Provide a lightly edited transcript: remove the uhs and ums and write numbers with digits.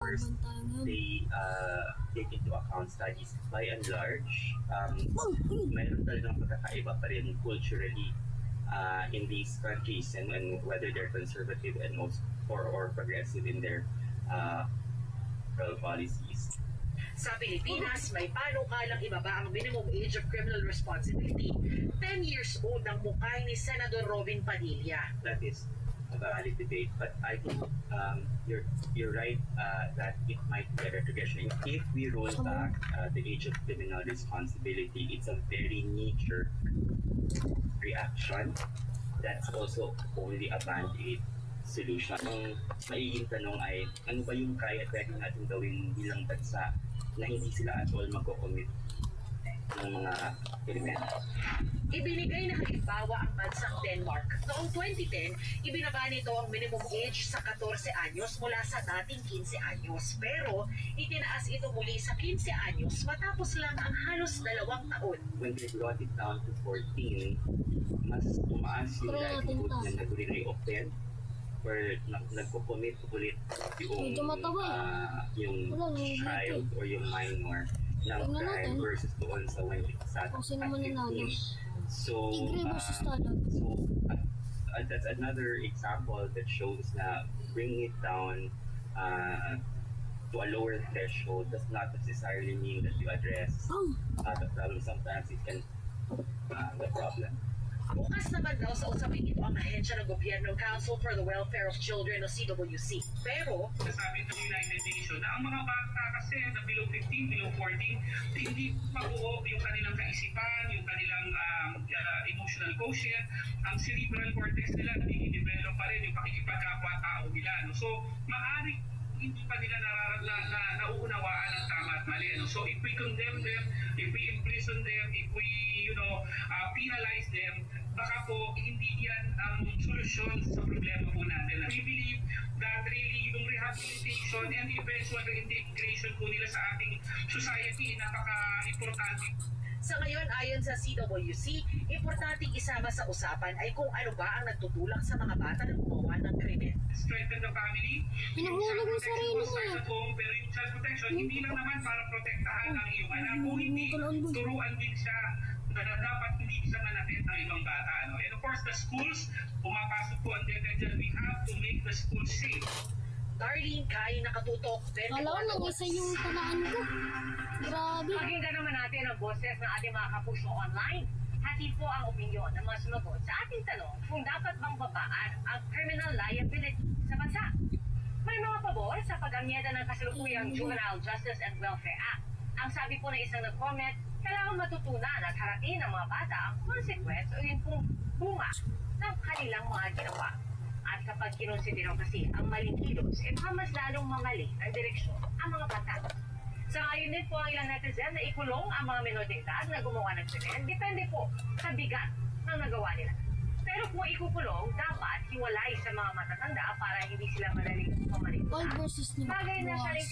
first, they take into account studies by and large. Meron talagang pagkakaiba pa rin culturally in these countries and whether they're conservative and also or progressive in their policies. Sa Pilipinas, may panukalang ibaba ang minimum age of criminal responsibility. 10 years old ang mukay ni Senador Robin Padilla. That is a valid debate, but I think you're right that it might be a retrogression. If we roll back the age of criminal responsibility, it's a very knee-jerk reaction. That's also only a band-aid solution. Ang magiging tanong ay, ano ba yung kaya pwede natin gawin bilang bansa na hindi sila at all magko-commit ng mga krimen? Ibinigay na halimbawa ang bansang Denmark. Noong 2010, ibinaba nito ang minimum age sa 14 anyos mula sa dating 15 anyos. Pero itinaas ito muli sa 15 anyos matapos lang ang halos 2 taon. When they brought it down to 14, mas tumaas yung likelihood na nag-re-offend or nagko-commit ulit yung child or yung minor ng crime versus doon sa when sa 15. So, that's another example that shows na bringing it down to a lower threshold does not necessarily mean that you address the problem. Sometimes it can the problem. Bukas naman daw sa usapin ito ang ahensya ng gobyerno, Council for the Welfare of Children o CWC. Pero sabi ng United Nations na ang mga bata kasi na below 15, below 14, hindi mabuo yung kanilang kaisipan, yung kanilang emotional quotient, ang cerebral cortex nila nai-develop pa rin yung pakikipagkapwa-tao nila. No? So, maaari hindi pa nila nauunawaan ang tama at mali. No? So if we condemn them, if we imprison them, if we penalize them, baka po hindi yan ang solusyon sa problema po natin. We believe that really yung rehabilitation and eventual reintegration po nila sa ating society napaka-importante. Sa ngayon, ayon sa CWC, importanteng isama sa usapan ay kung ano ba ang nagtutulak sa mga bata na gumawa ng krimen. Strengthen the family. Pinahulog mo sarili niya. Pero yung child protection, hindi lang naman para protektahan ang iyong anak. Kung hindi, turuan din siya na dapat hindi siya manakit ng ibang bata. No? And of course, the schools, pumapasok po ang dyan, we have to make the schools safe. Darlene Kai, nakatutok. Alam lang, isa yung talaan ko. Grabe. Pakinggan naman natin ang boses ng ating mga kapuso online. Hatid po ang opinyon ng mga sumagot sa ating tanong kung dapat bang babaan ang criminal liability sa bansa. May mga pabor sa pag-amyeda ng kasalukuyang Juvenile Justice and Welfare Act. Ang sabi po ng isang nag-comment, kailangan matutunan at harapin ng mga bata ang consequence o yun pong bunga ng kanilang mga ginawa. At kapag kinonsidero kasi ang maling kilos, baka mas lalong mamali ang direksyon ang mga bata. Sa ngayon din po ang ilang netizen na ikulong ang mga menor de edad na gumawa ng krimen, depende po sa bigat ng nagawa nila. Pero kung ikukulong, dapat hiwalay sa mga matatanda para hindi sila madaling mamalita. All versus Bagay na siya rin